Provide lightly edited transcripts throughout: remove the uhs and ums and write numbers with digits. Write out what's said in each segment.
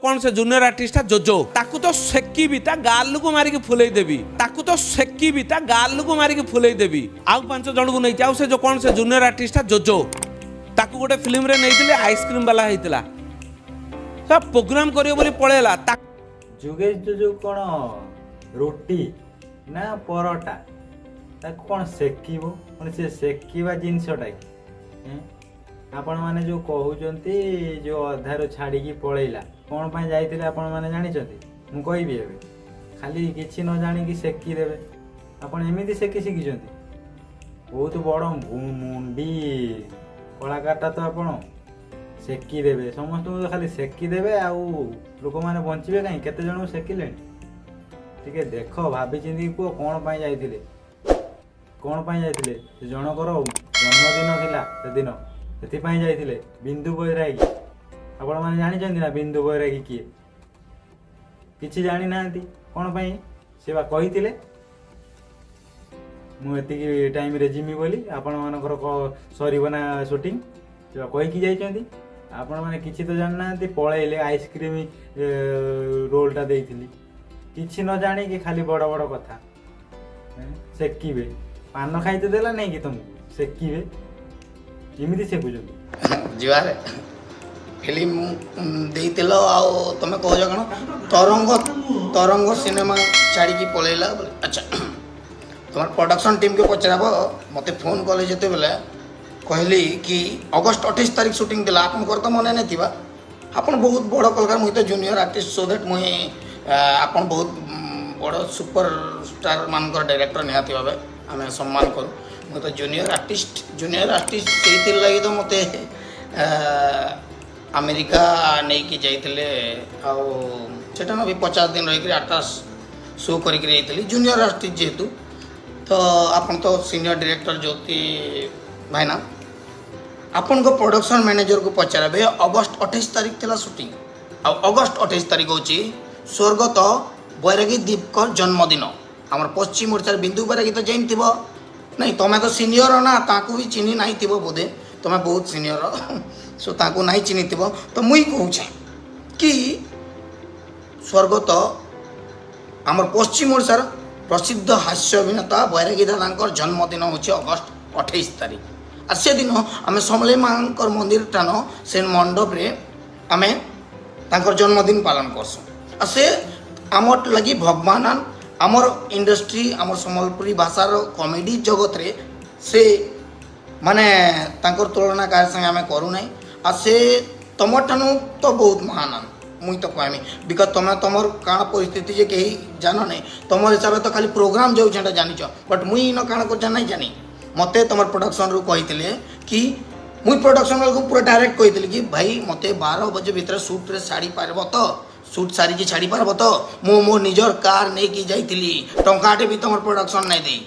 कौन से junior artist जोजो ताकू तो सेकी भी ता गाल को मारिक फुलई देवी ताकू तो सेकी भी ता गाल को मारिक फुलई देवी आउ 5 जन को नहीं से जो कौन से जूनियर आर्टिस्ट जोजो ताकू गोटे फिल्म रे नहीं आइसक्रीम वाला होता सब प्रोग्राम करियो बोली पळेला जुगेश जो कौन रोटी ना परोटा ताको कौन सेकिबो कौन से सेकिबा जिनसटा कि आपण माने जो कहउचंती जो अधारो छाड़ी की पळेला कौन पाई जाइथिले आपण माने जानिचंती मु कहबी एबे खाली किछि न जानि कि सेकी देबे आपण एमिति सेकी सिकिचंती बहुत बड़ मुंडी कलाकारटा तो आपण सेकी देबे समस्त तो खाली सेकी देबे आउ लोक माने बंचिबे काई केते जण सेकिले ठीक है देख भाभी चिंदी को कौन पाई जाइथिले कौन पाई जाइथिले से जनकर जन्मदिन थिला से दिन सेति पाई जाइथिले बिंदु बैरागी आपण माने जानि चंदी ना बिंदु बैरागी किए किछि जानि नांती कौन पाई से बा कहिथिले मु एति टाइम रे जिमी बोली आपण मानकर सरीबो ना शूटिंग से कहि कि जाइचंदी आपण माने किछि तो जान नांती पळेले आइसक्रीम रोलटा देइथिली किछि न जाने कि खाली बड़ बड़ कथा सेकिबे पान खाइते देला नहीं कि तुम सेकिबे एमिति सेकुचंदी जुआरे फिल्म देइतिलो आउ तमे कहजो कण तरंग तरंग सिनेमा छाड़ी की पळेला अच्छा तुम्हार प्रोडक्शन टीम के पचराबो मते फोन कले जते बेले कहली कि अगस्त 28 तारिख शूटिंग दिला आपन कर तो मने नहीं थिबा आपन बहुत बड़ कलाकार मुई तो जूनियर आर्टिस्ट सो दैट मुई आपन बहुत बड़ सुपर स्टार मानकर डायरेक्टर निहाती भावे आम सम्मान करूँ मुझे तो जूनियर आर्टिस्ट से लगी तो मत अमेरिका नहीं कि जाइए आटा भी 50 दिन रही 8 शो करी जूनियर आर्टिस्ट जेहेतु तो आपन तो सीनियर डायरेक्टर ज्योति भाईना आपन को प्रोडक्शन मैनेजर को पचारे अगस्त 28 तारिख थी शूटिंग अगस्त 28 तारिख हूँ स्वर्गत बैरागी दीपकर जन्मदिन आमर पश्चिम ओडिशा बिंदु बैरागी तो जाइन थी नहीं तुम्हें तो सीनियर ना ताकू भी चिन्ह नहीं थी बोधे तुम्हें बहुत सीनियर सो ताकू नहीं चिन्ह थी तो मुई कहूँ कि स्वर्गत आमर पश्चिम ओडिशार प्रसिद्ध हास्य अभिनेता बैरागी दादा जन्मदिन हूँ अगस्त 28 तारिख और से दिन आम समले माँ मंदिर टान से मंडप रे आम जन्मदिन पालन करसुँ और से आमर लगी भगवान आमर इंडस्ट्री आमर सम्बलपुरी भाषार कॉमेडी जगत रे से माने तांकर तुलना कार संगे आम करूना आ से तुम ठानु तो बहुत महान मुई तो कहमी बिकज तुम तुमर काण परिस्थिति जे कहीं जान नहीं तुम हिसाब से तो खाली प्रोग्राम जो जानिच बट मुई इन काण कर नहीं जानी मते तुम प्रोडक्शन रू कही कि मुई प्रोडक्शन वाला को पूरा डायरेक्ट कही कि भाई मते 12 बजे भीतर शूट रे साड़ी पारब तो शूट सारी की छाड़ी पारब तो मो मो निजर कार नहीं कि जाइली टंकाटे भी तुम प्रोडक्शन नहीं दे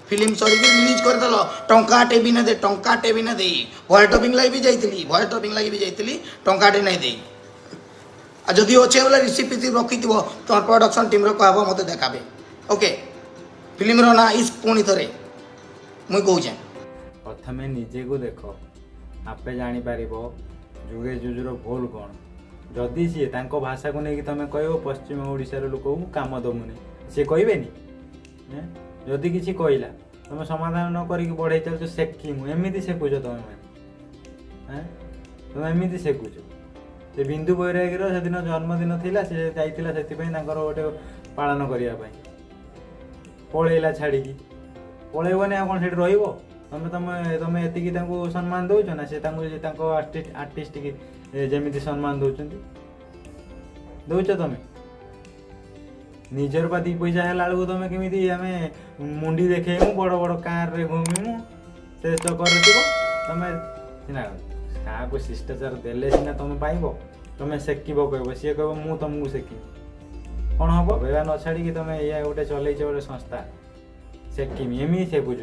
फिल्म सरी रिलीज करदेल टंकाटे भी ना दे टंकाटे भी ना दे भय टपिंग लगी भी जाइली भय टपिंग लगी भी जाइली टंकाटे नहीं दे आ जदि अच्छे बोले रिसिप्ट रखी तुम प्रोडक्शन टीम रो कहब मते देखाबे ओके फिल्म रो ना इस पुणी थरे मुई कहूँ प्रथमे निजे को देख आपे जानी पारिबो जुगे जुजुर भूल कौन जदि सी भाषा को लेकिन तुम कह पश्चिम ओडिशार लोक को काम दमुनी सी कहे जदि किसी कहला तुम समाधान न करी बढ़े चलच सेकिमु एमती सेकुच तुम मैंने तुम एमती सेकुच से बिंदु बैरागीर से दिन जन्मदिन थिला से जाइतिला से गोटे पालन करने पलैला छाड़ी पलैबनी आ कौन से रही तुम तुम तुम एति सम्मान दौच ना से आर्टिस्ट की जमी सम्मान दौरान दौच तुम निजर पा 2 पैसा है बेलू तुम केमी आम मुंडी देखेमु बड़ बड़ कार रे घूमू से चक्कर तुम सीना क्या शिष्टाचार देले सीना तुम पाइब तुम सेकिब कह सी कह मु तुमको सेकी कौन हम बेवा न छाड़ी तुम या गोटे चल गोटे संस्था सेकिमी एमि सेकुच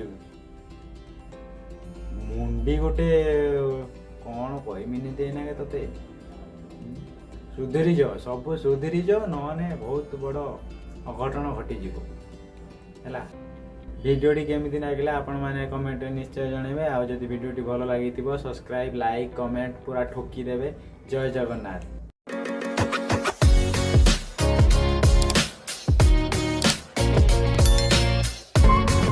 मुंडी गोटे कौन कहमिनी देना के तोते सुधरी जाओ सब सुधरी जाओ नने बहुत बड़ अघटन घटी है भिडियोटी केमी लगे आपण मैंने कमेंट निश्चय जनइबे आ जदि भिडियोटी भल लगी सब्सक्राइब लाइक कमेंट पूरा ठोकी देवे जय जगन्नाथ।